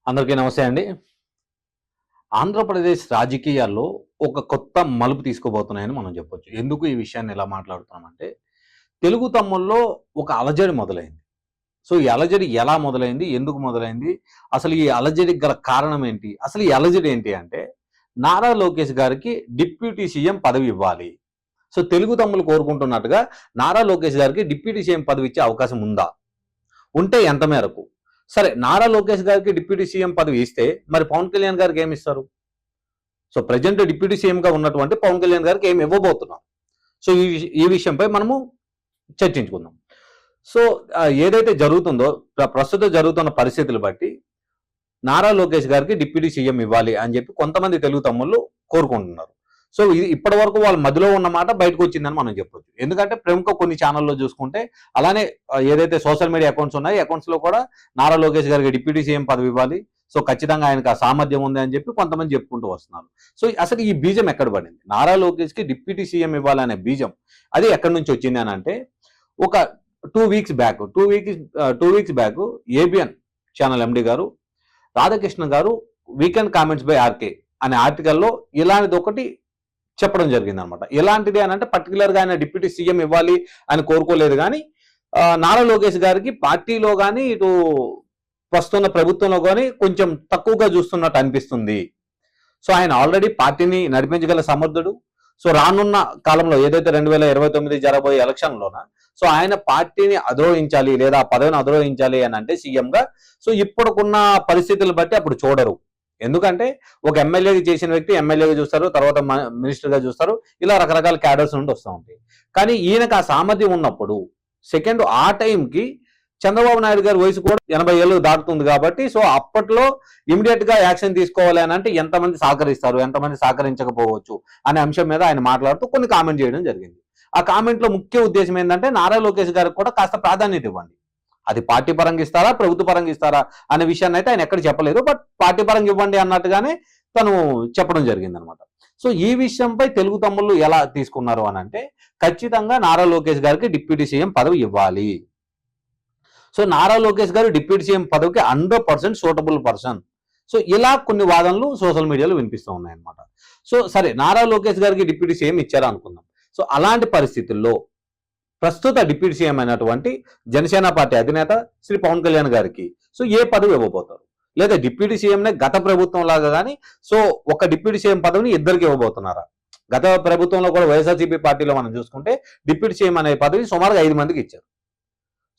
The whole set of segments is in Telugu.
అందరికీ నమస్తే అండి. ఆంధ్రప్రదేశ్ రాజకీయాల్లో ఒక కొత్త మలుపు తీసుకోబోతున్నాయని మనం చెప్పొచ్చు. ఎందుకు ఈ విషయాన్ని ఇలా మాట్లాడుతున్నామంటే, తెలుగు తమ్ముల్లో ఒక అలజడి మొదలైంది. సో, ఈ అలజడి ఎలా మొదలైంది? ఎందుకు మొదలైంది? అసలు ఈ అలజడికి గల కారణం ఏంటి? అసలు ఈ అలజడి ఏంటి అంటే, నారా లోకేష్ గారికి డిప్యూటీ సీఎం పదవి ఇవ్వాలి. సో, తెలుగు తమ్ములు కోరుకుంటున్నట్టుగా నారా లోకేష్ గారికి డిప్యూటీ సీఎం పదవి ఇచ్చే అవకాశం ఉందా? ఉంటే ఎంత మేరకు? సరే, నారా లోకేష్ గారికి డిప్యూటీ సీఎం పదవి ఇస్తే మరి పవన్ కళ్యాణ్ గారికి ఏమిస్తారు? సో, ప్రెజెంట్ డిప్యూటీ సీఎంగా ఉన్నటువంటి పవన్ కళ్యాణ్ గారికి ఏమి ఇవ్వబోతున్నారు? సో, ఈ విషయంపై మనము చర్చించుకుందాం. సో, ఏదైతే జరుగుతుందో ప్రస్తుతం జరుగుతున్న పరిస్థితులు బట్టి నారా లోకేష్ గారికి డిప్యూటీ సీఎం ఇవ్వాలి అని చెప్పి కొంతమంది తెలుగు తమ్ముళ్ళు కోరుకుంటున్నారు. సో, ఇది ఇప్పటి వరకు వాళ్ళ మధ్యలో ఉన్న మాట బయటకు వచ్చిందని మనం చెప్పొచ్చు. ఎందుకంటే ప్రముఖ కొన్ని ఛానల్లో చూసుకుంటే అలానే ఏదైతే సోషల్ మీడియా అకౌంట్స్ ఉన్నాయో అకౌంట్స్ లో కూడా నారా లోకేష్ గారికి డిప్యూటీ సీఎం పదవి ఇవ్వాలి. సో, ఖచ్చితంగా ఆయనకు ఆ సామర్థ్యం ఉంది అని చెప్పి కొంతమంది చెప్పుకుంటూ వస్తున్నారు. సో, అసలు ఈ బీజం ఎక్కడ పడింది? నారా లోకేష్ కి డిప్యూటీ సీఎం ఇవ్వాలనే బీజం అది ఎక్కడి నుంచి వచ్చింది అని అంటే, ఒక 2 వీక్స్ బ్యాక్ ఏబిఎన్ ఛానల్ ఎండి గారు రాధాకృష్ణ గారు వీకెండ్ కామెంట్స్ బై ఆర్కే అనే ఆర్టికల్లో ఇలాంటిది ఒకటి చెప్పడం జరిగింది అనమాట. ఎలాంటిది అని అంటే, పర్టికులర్ గా ఆయన డిప్యూటీ సీఎం ఇవ్వాలి అని కోరుకోలేదు కానీ నారా లోకేష్ గారికి పార్టీలో కానీ ఇటు వస్తున్న ప్రభుత్వంలో కానీ కొంచెం తక్కువగా చూస్తున్నట్టు అనిపిస్తుంది. సో, ఆయన ఆల్రెడీ పార్టీని నడిపించగల సమర్థుడు. సో, రానున్న కాలంలో ఏదైతే 2029 జరగబోయే ఎలక్షన్లోన సో ఆయన పార్టీని అధిరోహించాలి లేదా ఆ పదవిని అధిరోహించాలి అని అంటే సీఎంగా సో ఇప్పుడుకున్న పరిస్థితులు బట్టి అప్పుడు చూడరు. ఎందుకంటే ఒక ఎమ్మెల్యేగా చేసిన వ్యక్తి ఎమ్మెల్యేగా చూస్తారు, తర్వాత మినిస్టర్గా చూస్తారు, ఇలా రకరకాల క్యాడర్స్ నుండి వస్తూ ఉంటాయి. కానీ ఈయనకు ఆ సామర్థ్యం ఉన్నప్పుడు సెకండ్ ఆ టైంకి చంద్రబాబు నాయుడు గారి వయసు కూడా 80 ఏళ్ళు దాటుతుంది కాబట్టి సో అప్పట్లో ఇమీడియట్ గా యాక్షన్ తీసుకోవాలి అని అంటే ఎంతమంది సహకరిస్తారు, ఎంతమంది సహకరించకపోవచ్చు అనే అంశం మీద ఆయన మాట్లాడుతూ కొన్ని కామెంట్ చేయడం జరిగింది. ఆ కామెంట్ లో ముఖ్య ఉద్దేశం ఏంటంటే నారా లోకేష్ గారికి కూడా కాస్త ప్రాధాన్యత ఇవ్వండి. అది పార్టీ పరంగా ఇస్తారా, ప్రభుత్వ పరంగా ఇస్తారా అనే విషయాన్ని అయితే ఆయన ఎక్కడ చెప్పలేదు. బట్ పార్టీ పరంగా ఇవ్వండి అన్నట్టుగానే తను చెప్పడం జరిగింది అనమాట. సో, ఈ విషయంపై తెలుగు తమ్ముళ్ళు ఎలా తీసుకున్నారు అని అంటే, ఖచ్చితంగా నారా లోకేష్ గారికి డిప్యూటీ సీఎం పదవి ఇవ్వాలి. సో, నారా లోకేష్ గారు డిప్యూటీ సీఎం పదవికి 100% సూటబుల్ పర్సన్. సో, ఇలా కొన్ని వాదనలు సోషల్ మీడియాలో వినిపిస్తూ ఉన్నాయన్నమాట. సో, సరే, నారా లోకేష్ గారికి డిప్యూటీ సీఎం ఇచ్చారా అనుకుందాం. సో, అలాంటి పరిస్థితుల్లో ప్రస్తుత డిప్యూటీ సీఎం అయినటువంటి జనసేన పార్టీ అధినేత శ్రీ పవన్ కళ్యాణ్ గారికి సో ఏ పదవి ఇవ్వబోతారు? లేదా డిప్యూటీ సీఎంనే గత ప్రభుత్వం లాగా కానీ సో ఒక డిప్యూటీ సీఎం పదవిని ఇద్దరికి ఇవ్వబోతున్నారా? గత ప్రభుత్వంలో కూడా వైఎస్ఆర్సీపీ పార్టీలో మనం చూసుకుంటే డిప్యూటీ సీఎం అనే పదవి సుమారుగా 5 మందికి ఇచ్చారు.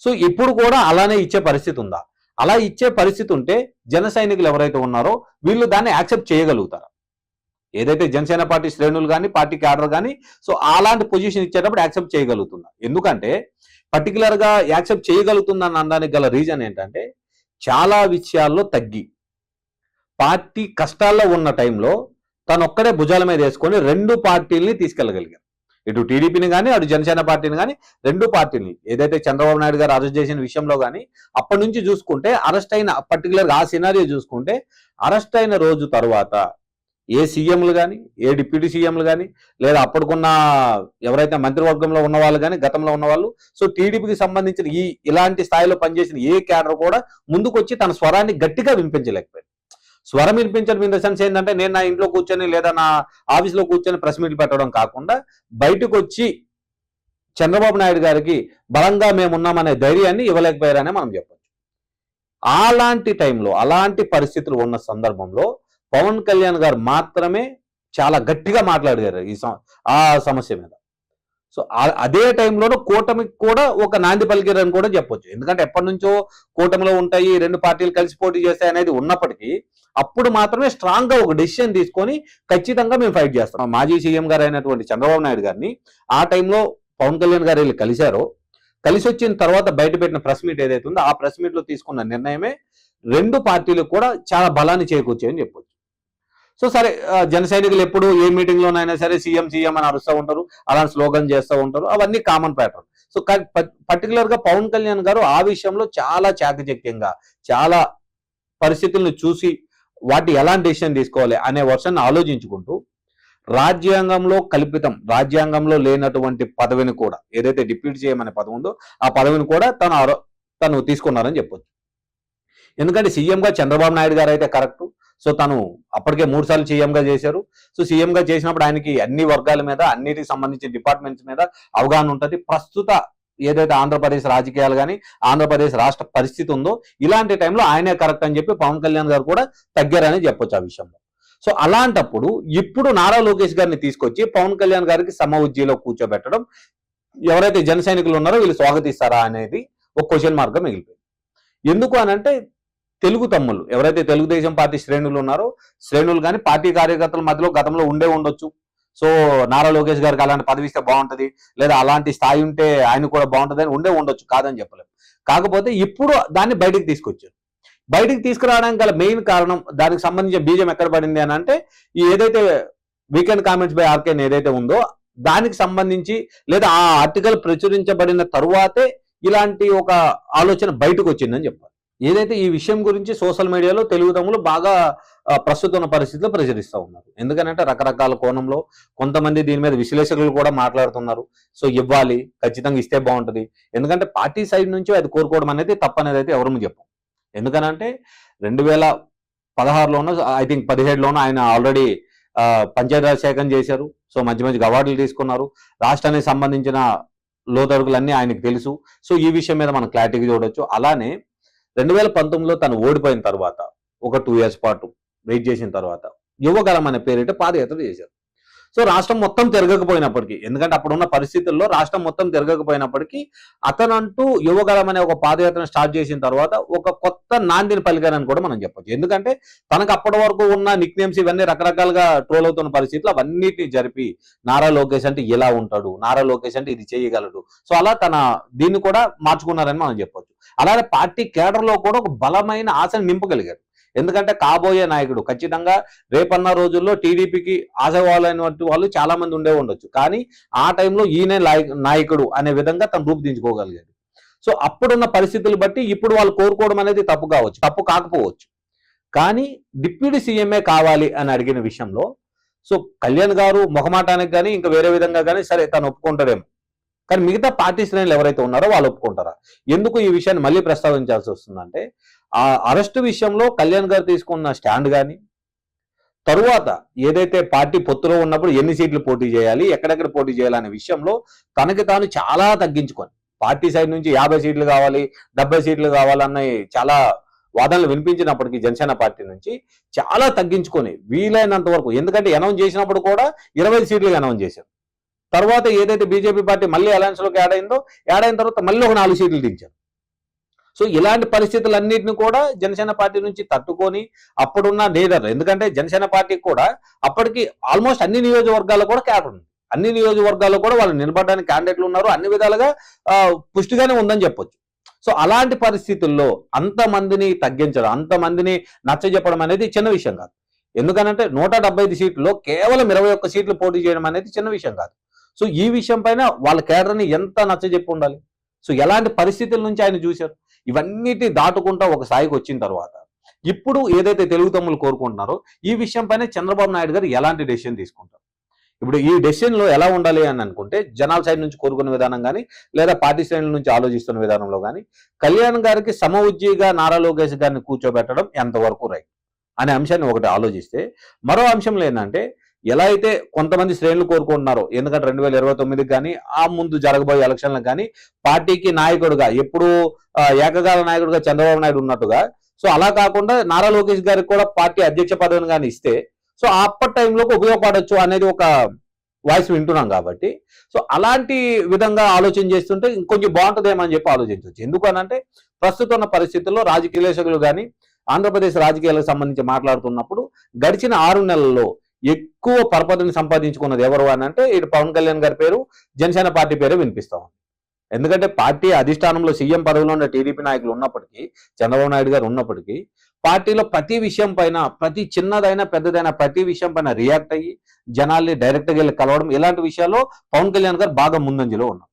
సో, ఇప్పుడు కూడా అలానే ఇచ్చే పరిస్థితి ఉందా? అలా ఇచ్చే పరిస్థితి ఉంటే జన సైనికులు ఎవరైతే ఉన్నారో వీళ్ళు దాన్ని యాక్సెప్ట్ చేయగలుగుతారా? ఏదైతే జనసేన పార్టీ శ్రేణులు కానీ పార్టీ క్యాడర్ కానీ సో అలాంటి పొజిషన్ ఇచ్చేటప్పుడు యాక్సెప్ట్ చేయగలుగుతుందా? ఎందుకంటే పర్టికులర్ గా యాక్సెప్ట్ చేయగలుగుతుందని అనడానికి గల రీజన్ ఏంటంటే, చాలా విషయాల్లో తగ్గి పార్టీ కష్టాల్లో ఉన్న టైంలో తను ఒక్కడే భుజాల మీద వేసుకొని 2 పార్టీల్ని తీసుకెళ్లగలిగారు. ఇటు టీడీపీని కానీ అటు జనసేన పార్టీని కానీ 2 పార్టీని ఏదైతే చంద్రబాబు నాయుడు గారు అరెస్ట్ చేసిన విషయంలో కానీ అప్పటి నుంచి చూసుకుంటే అరెస్ట్ అయిన పర్టికులర్ ఆ సినారియో చూసుకుంటే అరెస్ట్ అయిన రోజు తర్వాత ఏ సీఎంలు కానీ ఏ డిప్యూటీ సీఎంలు కానీ లేదా అప్పటికున్న ఎవరైతే మంత్రివర్గంలో ఉన్న వాళ్ళు కానీ గతంలో ఉన్న వాళ్ళు సో టీడీపీకి సంబంధించిన ఇలాంటి స్థాయిలో పనిచేసిన ఏ క్యాడర్ కూడా ముందుకొచ్చి తన స్వరాన్ని గట్టిగా వినిపించలేకపోయింది. స్వరం వినిపించడం ఇన్ ద సెన్స్ ఏంటంటే, నేను నా ఇంట్లో కూర్చొని లేదా నా ఆఫీస్లో కూర్చొని ప్రెస్ మీట్లు పెట్టడం కాకుండా బయటకు వచ్చి చంద్రబాబు నాయుడు గారికి బలంగా మేమున్నామనే ధైర్యాన్ని ఇవ్వలేకపోయారనే మనం చెప్పొచ్చు. అలాంటి టైంలో అలాంటి పరిస్థితులు ఉన్న సందర్భంలో పవన్ కళ్యాణ్ గారు మాత్రమే చాలా గట్టిగా మాట్లాడారు ఆ సమస్య మీద. సో, అదే టైంలోనూ కూటమికి కూడా ఒక నాంది పలికారని కూడా చెప్పొచ్చు. ఎందుకంటే ఎప్పటి నుంచో కూటమిలో ఉంటాయి, 2 పార్టీలు కలిసి పోటీ చేస్తాయి అనేది ఉన్నప్పటికీ అప్పుడు మాత్రమే స్ట్రాంగ్ గా ఒక డెసిషన్ తీసుకొని ఖచ్చితంగా మేము ఫైట్ చేస్తాం. మాజీ సీఎం గారు అయినటువంటి చంద్రబాబు నాయుడు గారిని ఆ టైంలో పవన్ కళ్యాణ్ గారు వెళ్ళి కలిశారో, కలిసి వచ్చిన తర్వాత బయట పెట్టిన ప్రెస్ మీట్ ఏదైతే ఉందో ఆ ప్రెస్ మీట్ లో తీసుకున్న నిర్ణయమే 2 పార్టీలకు కూడా చాలా బలాన్ని చేకూర్చాయని చెప్పొచ్చు. సో, సరే, జన సైనికులు ఎప్పుడు ఏ మీటింగ్ లోనైనా సరే సీఎం సీఎం అని అరుస్తూ ఉంటారు, అలాంటి స్లోగన్ చేస్తూ ఉంటారు, అవన్నీ కామన్ ప్యాటర్న్. సో, పర్టికులర్ గా పవన్ కళ్యాణ్ గారు ఆ విషయంలో చాలా చాకచక్యంగా చాలా పరిస్థితులను చూసి వాటి ఎలాంటి డెసిషన్ తీసుకోవాలి అనే వర్షన్ ఆలోచించుకుంటూ రాజ్యాంగంలో కల్పితం, రాజ్యాంగంలో లేనటువంటి పదవిని కూడా ఏదైతే డిప్యూటీ సీఎం అనే పదవి ఉందో ఆ పదవిని కూడా తను తీసుకున్నారని చెప్పొచ్చు. ఎందుకంటే సీఎంగా చంద్రబాబు నాయుడు గారు అయితే కరెక్ట్. సో తను అప్పటికే 3 సార్లు సీఎంగా చేశారు. సో సీఎంగా చేసినప్పుడు ఆయనకి అన్ని వర్గాల మీద, అన్నిటికి సంబంధించిన డిపార్ట్మెంట్స్ మీద అవగాహన ఉంటుంది. ప్రస్తుత ఏదైతే ఆంధ్రప్రదేశ్ రాజకీయాలు కానీ, ఆంధ్రప్రదేశ్ రాష్ట్ర పరిస్థితి ఉందో, ఇలాంటి టైంలో ఆయనే కరెక్ట్ అని చెప్పి పవన్ కళ్యాణ్ గారు కూడా తగ్గారని చెప్పొచ్చు ఆ విషయంలో. సో అలాంటప్పుడు ఇప్పుడు నారా లోకేష్ గారిని తీసుకొచ్చి పవన్ కళ్యాణ్ గారికి సమ ఉజ్జీలో కూర్చోబెట్టడం, ఎవరైతే జన సైనికులు ఉన్నారో వీళ్ళు స్వాగతిస్తారా అనేది ఒక క్వశ్చన్ మార్క్ గా మిగిలిపోయింది. ఎందుకు అనంటే తెలుగు తమ్ముళ్ళు ఎవరైతే తెలుగుదేశం పార్టీ శ్రేణులు ఉన్నారో, శ్రేణులు కానీ పార్టీ కార్యకర్తల మధ్యలో గతంలో ఉండే ఉండొచ్చు. సో నారా లోకేష్ గారికి అలాంటి పదవి ఇస్తే బాగుంటది, లేదా అలాంటి స్థాయి ఉంటే ఆయన కూడా బాగుంటది అని ఉండే ఉండొచ్చు, కాదని చెప్పలేము. కాకపోతే ఇప్పుడు దాన్ని బయటికి తీసుకొచ్చారు. బయటికి తీసుకురావడానికి గల మెయిన్ కారణం, దానికి సంబంధించిన బీజం ఎక్కడ పడింది అని అంటే, ఈ ఏదైతే వీకెండ్ కామెంట్స్ బై ఆర్కేన్ ఏదైతే ఉందో దానికి సంబంధించి, లేదా ఆ ఆర్టికల్ ప్రచురించబడిన తరువాతే ఇలాంటి ఒక ఆలోచన బయటకు వచ్చిందని చెప్పాలి. ఏదైతే ఈ విషయం గురించి సోషల్ మీడియాలో తెలుగు తమ్ములు బాగా ప్రస్తుతం ఉన్న పరిస్థితిలో ప్రచురిస్తూ ఉన్నారు. ఎందుకంటే రకరకాల కోణంలో కొంతమంది దీని మీద విశ్లేషకులు కూడా మాట్లాడుతున్నారు. సో ఇవ్వాలి, ఖచ్చితంగా ఇస్తే బాగుంటుంది. ఎందుకంటే పార్టీ సైడ్ నుంచి అది కోరుకోవడం అనేది తప్పనేది అయితే ఎవరు చెప్పం. ఎందుకనంటే 2016లోనో ఐ థింక్ 17లోనో ఆయన ఆల్రెడీ పంచాయతీరాజ్ శాఖం చేశారు. సో మంచి మంచి అవార్డులు తీసుకున్నారు. రాష్ట్రానికి సంబంధించిన లోతడుగులన్నీ ఆయనకు తెలుసు. సో ఈ విషయం మీద మనం క్లారిటీగా చూడొచ్చు. అలానే 2019లో తను ఓడిపోయిన తర్వాత ఒక 2 years పాటు వెయిట్ చేసిన తర్వాత యువగలం అనే పేరిట పాదయాత్ర చేశారు. సో రాష్ట్రం మొత్తం తిరగకపోయినప్పటికీ, ఎందుకంటే అప్పుడున్న పరిస్థితుల్లో రాష్ట్రం మొత్తం తిరగకపోయినప్పటికీ అతనంటూ యువగలం అనే ఒక పాదయాత్రను స్టార్ట్ చేసిన తర్వాత ఒక కొత్త నాందిని పలికారని కూడా మనం చెప్పొచ్చు. ఎందుకంటే తనకు అప్పటి వరకు ఉన్న నిక్ నేమ్స్ ఇవన్నీ రకరకాలుగా ట్రోల్ అవుతున్న పరిస్థితులు అవన్నిటిని జరిపి, నారా లోకేష్ అంటే ఎలా ఉంటాడు, నారా లోకేష్ అంటే ఇది చేయగలడు, సో అలా తన దీన్ని కూడా మార్చుకున్నారని మనం చెప్పొచ్చు. అలాగే పార్టీ కేడర్లో కూడా ఒక బలమైన ఆశను నింపగలిగారు. ఎందుకంటే కాబోయే నాయకుడు ఖచ్చితంగా రేపన్న రోజుల్లో టీడీపీకి ఆశవాళ్ళైనటువంటి వాళ్ళు చాలా మంది ఉండే ఉండొచ్చు. కానీ ఆ టైంలో ఈయనే నాయకుడు అనే విధంగా తను రూపుదించుకోగలిగాడు. సో అప్పుడున్న పరిస్థితులు బట్టి ఇప్పుడు వాళ్ళు కోరుకోవడం అనేది తప్పు కావచ్చు, తప్పు కాకపోవచ్చు. కానీ డిప్యూటీ సీఎంఏ కావాలి అని అడిగిన విషయంలో సో కళ్యాణ్ గారు మొహమాటానికి కానీ ఇంకా వేరే విధంగా కానీ సరే తను ఒప్పుకుంటారేమో, కానీ మిగతా పార్టీ శ్రేణులు ఎవరైతే ఉన్నారో వాళ్ళు ఒప్పుకుంటారా? ఎందుకు ఈ విషయాన్ని మళ్ళీ ప్రస్తావించాల్సి వస్తుందంటే, ఆ అరెస్టు విషయంలో కళ్యాణ్ గారు తీసుకున్న స్టాండ్ కానీ, తరువాత ఏదైతే పార్టీ పొత్తులో ఉన్నప్పుడు ఎన్ని సీట్లు పోటీ చేయాలి, ఎక్కడెక్కడ పోటీ చేయాలి అనే విషయంలో తనకి తాను చాలా తగ్గించుకొని, పార్టీ సైడ్ నుంచి 50 సీట్లు కావాలి, 70 సీట్లు కావాలన్న చాలా వాదనలు వినిపించినప్పటికీ జనసేన పార్టీ నుంచి చాలా తగ్గించుకొని వీలైనంత వరకు, ఎందుకంటే అనౌన్స్ చేసినప్పుడు కూడా 20 సీట్లు అనౌన్స్ చేశారు. తర్వాత ఏదైతే బీజేపీ పార్టీ మళ్ళీ అలయన్స్ లోకి యాడ్ అయిన తర్వాత మళ్ళీ ఒక 4 సీట్లు దించారు. సో ఇలాంటి పరిస్థితులన్నింటినీ కూడా జనసేన పార్టీ నుంచి తట్టుకొని అప్పుడున్న లీడర్, ఎందుకంటే జనసేన పార్టీకి కూడా అప్పటికి ఆల్మోస్ట్ అన్ని నియోజకవర్గాల్లో కూడా క్యాడర్ ఉంది. అన్ని నియోజకవర్గాల్లో కూడా వాళ్ళు నిలబడడానికి క్యాండిడేట్లు ఉన్నారు. అన్ని విధాలుగా పుష్టిగానే ఉందని చెప్పొచ్చు. సో అలాంటి పరిస్థితుల్లో అంతమందిని తగ్గించడం, అంతమందిని నచ్చజెప్పడం అనేది చిన్న విషయం కాదు. ఎందుకనంటే 175 సీట్లలో కేవలం 21 సీట్లు పోటీ చేయడం అనేది చిన్న విషయం కాదు. సో ఈ విషయం పైన వాళ్ళ కేడర్ని ఎంత నచ్చజెప్పి ఉండాలి. సో ఎలాంటి పరిస్థితుల నుంచి ఆయన చూశారు, ఇవన్నిటి దాటుకుంటా ఒక స్థాయికి వచ్చిన తర్వాత ఇప్పుడు ఏదైతే తెలుగు తమ్ములు కోరుకుంటున్నారో ఈ విషయం పైన చంద్రబాబు నాయుడు గారు ఎలాంటి డెసిషన్ తీసుకుంటారు? ఇప్పుడు ఈ డెసిషన్ లో ఎలా ఉండాలి అని అనుకుంటే, జనాల సైడ్ నుంచి కోరుకునే విధానం కానీ, లేదా పార్టీ శ్రేణుల నుంచి ఆలోచిస్తున్న విధానంలో కానీ, కళ్యాణ్ గారికి సమ ఉజ్జీగా నారా లోకేష్ గారిని కూర్చోబెట్టడం ఎంతవరకు రైట్ అనే అంశాన్ని ఒకటి ఆలోచిస్తే, మరో అంశంలో ఏంటంటే ఎలా అయితే కొంతమంది శ్రేణులు కోరుకుంటున్నారో, ఎందుకంటే 2029కి కానీ ఆ ముందు జరగబోయే ఎలక్షన్లకు కానీ పార్టీకి నాయకుడుగా ఎప్పుడు ఏకకాల నాయకుడిగా చంద్రబాబు నాయుడు ఉన్నట్టుగా, సో అలా కాకుండా నారా లోకేష్ గారికి కూడా పార్టీ అధ్యక్ష పదవిని కానీ ఇస్తే సో అప్పటి టైంలోకి ఉపయోగపడవచ్చు అనేది ఒక వాయిస్ వింటున్నాం కాబట్టి, సో అలాంటి విధంగా ఆలోచన చేస్తుంటే ఇంకొంచెం బాగుంటుందేమో అని చెప్పి ఆలోచించవచ్చు. ఎందుకు అనంటే ప్రస్తుతం ఉన్న పరిస్థితుల్లో రాజకీయ విశ్లేషకులు కానీ ఆంధ్రప్రదేశ్ రాజకీయాలకు సంబంధించి మాట్లాడుతున్నప్పుడు గడిచిన 6 నెలల్లో ఎక్కువ పరపతిని సంపాదించుకున్నది ఎవరు అని అంటే ఇటు పవన్ కళ్యాణ్ గారి పేరు, జనసేన పార్టీ పేరే వినిపిస్తా ఉంది. ఎందుకంటే పార్టీ అధిష్టానంలో సీఎం పదవిలో ఉన్న టీడీపీ నాయకులు ఉన్నప్పటికీ, చంద్రబాబు నాయుడు గారు ఉన్నప్పటికీ, పార్టీలో ప్రతి విషయం పైన, ప్రతి చిన్నదైనా పెద్దదైనా ప్రతి విషయం పైన రియాక్ట్ అయ్యి జనాల్ని డైరెక్ట్గా వెళ్ళి కలవడం, ఇలాంటి విషయాల్లో పవన్ కళ్యాణ్ గారు బాగా ముందంజలో ఉన్నారు.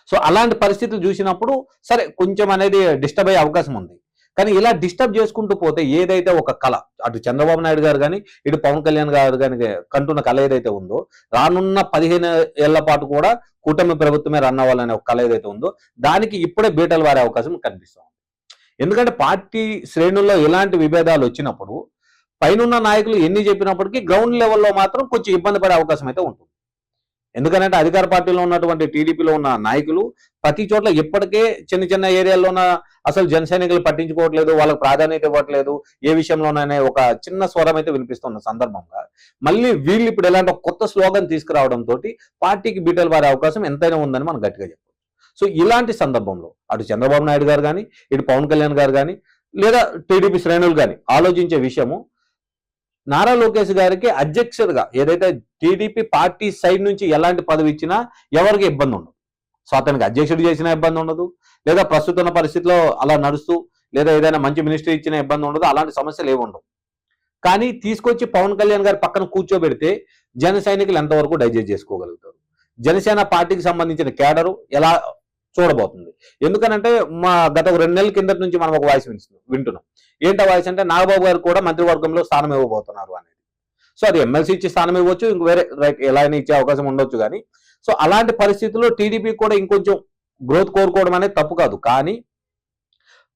సో అలాంటి పరిస్థితులు చూసినప్పుడు సరే కొంచెం అనేది డిస్టర్బ్ అయ్యే అవకాశం ఉంది. కానీ ఇలా డిస్టర్బ్ చేసుకుంటూ పోతే ఏదైతే ఒక కళ, అటు చంద్రబాబు నాయుడు గారు కానీ ఇటు పవన్ కళ్యాణ్ గారు కానీ కంటున్న కళ ఏదైతే ఉందో, రానున్న 15 ఏళ్ల పాటు కూడా కూటమి ప్రభుత్వమే రన్ అవ్వాలనే ఒక కళ ఏదైతే ఉందో దానికి ఇప్పుడే బీటలు వారే అవకాశం కనిపిస్తుంది. ఎందుకంటే పార్టీ శ్రేణుల్లో ఎలాంటి విభేదాలు వచ్చినప్పుడు పైనున్న నాయకులు ఎన్ని చెప్పినప్పటికీ గ్రౌండ్ లెవెల్లో మాత్రం కొంచెం ఇబ్బంది పడే అవకాశం అయితే ఉంటుంది. ఎందుకంటే అధికార పార్టీలో ఉన్నటువంటి టీడీపీలో ఉన్న నాయకులు ప్రతి చోట్ల ఇప్పటికే చిన్న చిన్న ఏరియాల్లోన అసలు జన సైనికులు పట్టించుకోవట్లేదు, వాళ్ళకి ప్రాధాన్యత ఇవ్వట్లేదు, ఏ విషయంలోనైనా ఒక చిన్న స్వరం అయితే వినిపిస్తున్న సందర్భంగా మళ్ళీ వీళ్ళు ఇప్పుడు ఎలాంటి కొత్త స్లోగన్ తీసుకురావడంతో పార్టీకి బీటలు పారే అవకాశం ఎంతైనా ఉందని మనం గట్టిగా చెప్పాలి. సో ఇలాంటి సందర్భంలో అటు చంద్రబాబు నాయుడు గారు కానీ, ఇటు పవన్ కళ్యాణ్ గారు కానీ, లేదా టీడీపీ శ్రేణులు కానీ ఆలోచించే విషయము నారా లోకేష్ గారికి అధ్యక్షుడిగా ఏదైతే టీడీపీ పార్టీ సైడ్ నుంచి ఎలాంటి పదవి ఇచ్చినా ఎవరికి ఇబ్బంది ఉండదు. సో అతనికి అధ్యక్షుడు చేసినా ఇబ్బంది ఉండదు, లేదా ప్రస్తుత పరిస్థితిలో అలా నడుస్తూ లేదా ఏదైనా మంచి మినిస్ట్రీ ఇచ్చినా ఇబ్బంది ఉండదు, అలాంటి సమస్యలు ఏమి ఉండవు. కానీ తీసుకొచ్చి పవన్ కళ్యాణ్ గారి పక్కన కూర్చోబెడితే జన సైనికులు ఎంతవరకు డైజెస్ట్ చేసుకోగలుగుతారు, జనసేన పార్టీకి సంబంధించిన కేడరు ఎలా చూడబోతుంది. ఎందుకనంటే గత 2 నెలల కిందటి నుంచి మనం ఒక వాయిస్ వింటున్నాం. ఏంటో వాయిస్ అంటే నాగబాబు గారు కూడా మంత్రివర్గంలో స్థానం ఇవ్వబోతున్నారు అనేది. సో అది ఎమ్మెల్సీ ఇచ్చి స్థానం ఇవ్వచ్చు, ఇంక వేరే ఎలా అయినా ఇచ్చే అవకాశం ఉండొచ్చు. కానీ సో అలాంటి పరిస్థితుల్లో టీడీపీ కూడా ఇంకొంచెం గ్రోత్ కోరుకోవడం అనేది తప్పు కాదు. కానీ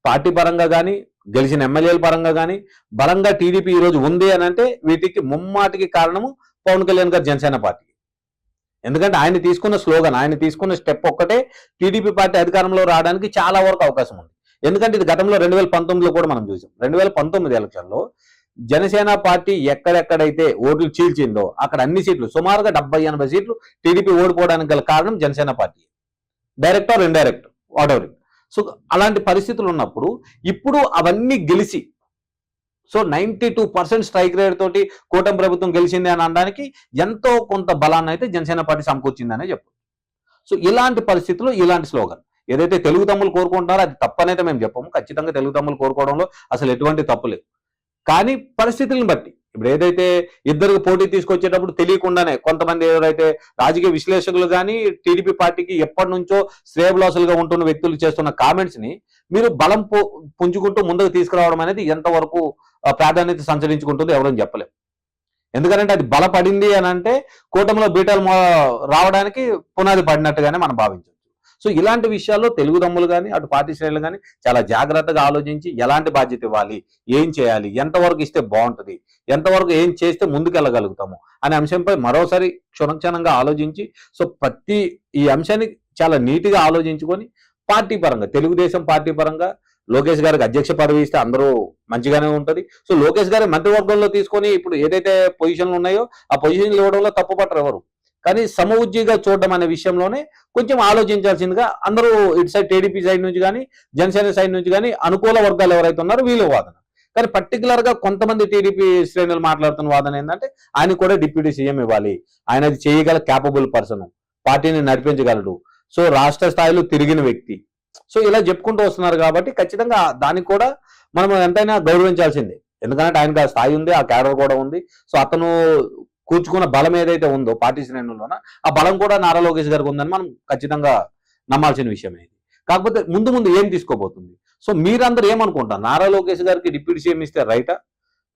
పార్టీ పరంగా కానీ, గెలిచిన ఎమ్మెల్యేల పరంగా కానీ బలంగా టీడీపీ ఈరోజు ఉంది అని అంటే వీటికి ముమ్మాటికి కారణము పవన్ కళ్యాణ్ గారు జనసేన పార్టీ. ఎందుకంటే ఆయన తీసుకున్న స్లోగన్, ఆయన తీసుకున్న స్టెప్ ఒక్కటే టీడీపీ పార్టీ అధికారంలో రావడానికి చాలా వరకు అవకాశం ఉంది. ఎందుకంటే ఇది గతంలో 2019లో కూడా మనం చూసాం. 2019 ఎలక్షన్లో జనసేన పార్టీ ఎక్కడెక్కడైతే ఓట్లు చీల్చిందో అక్కడ అన్ని సీట్లు సుమారుగా 70-80 సీట్లు టీడీపీ ఓడిపోవడానికి గల కారణం Janasena party, direct or indirect what ever. So అలాంటి పరిస్థితులు ఉన్నప్పుడు ఇప్పుడు అవన్నీ గెలిచి సో 92% స్ట్రైక్ రేట్ తోటి కూటమి ప్రభుత్వం గెలిచింది అని అనడానికి ఎంతో కొంత బలాన్ని అయితే జనసేన పార్టీ సమకూర్చిందనే చెప్పు. సో ఇలాంటి పరిస్థితుల్లో ఇలాంటి స్లోగన్ ఏదైతే తెలుగు తమ్ములు కోరుకుంటారో అది తప్పనైతే మేము చెప్పము. ఖచ్చితంగా తెలుగు తమ్ములు కోరుకోవడంలో అసలు ఎటువంటి తప్పు లేదు. కానీ పరిస్థితులను బట్టి ఇప్పుడు ఏదైతే ఇద్దరికి పోటీ తీసుకొచ్చేటప్పుడు తెలియకుండానే కొంతమంది ఎవరైతే రాజకీయ విశ్లేషకులు కానీ టీడీపీ పార్టీకి ఎప్పటి నుంచో శ్రేయభిలాషులుగా ఉంటున్న వ్యక్తులు చేస్తున్న కామెంట్స్ ని మీరు బలం పుంజుకుంటూ ముందుకు తీసుకురావడం అనేది ఎంతవరకు ప్రాధాన్యత సంచరించుకుంటుందో ఎవరని చెప్పలేం. ఎందుకంటే అది బలపడింది అని అంటే కూటమిలో బీటలు రావడానికి పునాది పడినట్టుగానే మనం భావించవచ్చు. సో ఇలాంటి విషయాల్లో తెలుగు దమ్ములు కానీ అటు పార్టీ శ్రేణులు కానీ చాలా జాగ్రత్తగా ఆలోచించి ఎలాంటి బాధ్యత ఇవ్వాలి, ఏం చేయాలి, ఎంతవరకు ఇస్తే బాగుంటుంది, ఎంతవరకు ఏం చేస్తే ముందుకెళ్ళగలుగుతాము అనే అంశంపై మరోసారి క్షుణక్షణంగా ఆలోచించి సో ప్రతి ఈ అంశాన్ని చాలా నీట్గా ఆలోచించుకొని పార్టీ పరంగా తెలుగుదేశం పార్టీ పరంగా లోకేష్ గారికి అధ్యక్ష పదవి ఇస్తే అందరూ మంచిగానే ఉంటుంది. సో లోకేష్ గారి మంత్రివర్గంలో తీసుకొని ఇప్పుడు ఏదైతే పొజిషన్లు ఉన్నాయో ఆ పొజిషన్లు ఇవ్వడంలో తప్పు పట్టరు ఎవరు. కానీ సమవుజ్జిగా చూడడం అనే విషయంలోనే కొంచెం ఆలోచించాల్సిందిగా అందరూ ఇటు సైడ్ టీడీపీ సైడ్ నుంచి కానీ జనసేన సైడ్ నుంచి కానీ అనుకూల వర్గాలు ఎవరైతే ఉన్నారో వీళ్ళు వాదన. కానీ పర్టికులర్ గా కొంతమంది టీడీపీ శ్రేణులు మాట్లాడుతున్న వాదన ఏంటంటే ఆయన కూడా డిప్యూటీ సీఎం ఇవ్వాలి, ఆయన అది చేయగల క్యాపబుల్ పర్సన్, పార్టీని నడిపించగలడు, సో రాష్ట్ర స్థాయిలో తిరిగిన వ్యక్తి, సో ఇలా చెప్పుకుంటూ వస్తున్నారు. కాబట్టి ఖచ్చితంగా దానికి కూడా మనం ఎంతైనా గౌరవించాల్సిందే. ఎందుకంటే ఆయనకు ఆ స్థాయి ఉంది, ఆ క్యాడర్ కూడా ఉంది. సో అతను కూర్చుకున్న బలం ఏదైతే ఉందో పార్టీ శ్రేణుల్లోన ఆ బలం కూడా నారా లోకేష్ గారికి ఉందని మనం ఖచ్చితంగా నమ్మాల్సిన విషయమే ఇది. కాకపోతే ముందు ముందు ఏం తీసుకోబోతుంది, సో మీరందరూ ఏమనుకుంటారు, నారా లోకేష్ గారికి డిప్యూటీ సీఎం ఇస్తే రైటా,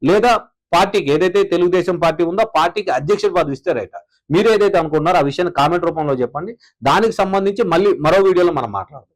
లేదా పార్టీకి ఏదైతే తెలుగుదేశం పార్టీ ఉందో పార్టీకి అధ్యక్షుడి పదవి ఇస్తే రైటా? మీరు ఏదైతే అనుకుంటున్నారో ఆ విషయాన్ని కామెంట్ రూపంలో చెప్పండి. దానికి సంబంధించి మళ్ళీ మరో వీడియోలో మనం మాట్లాడదాం.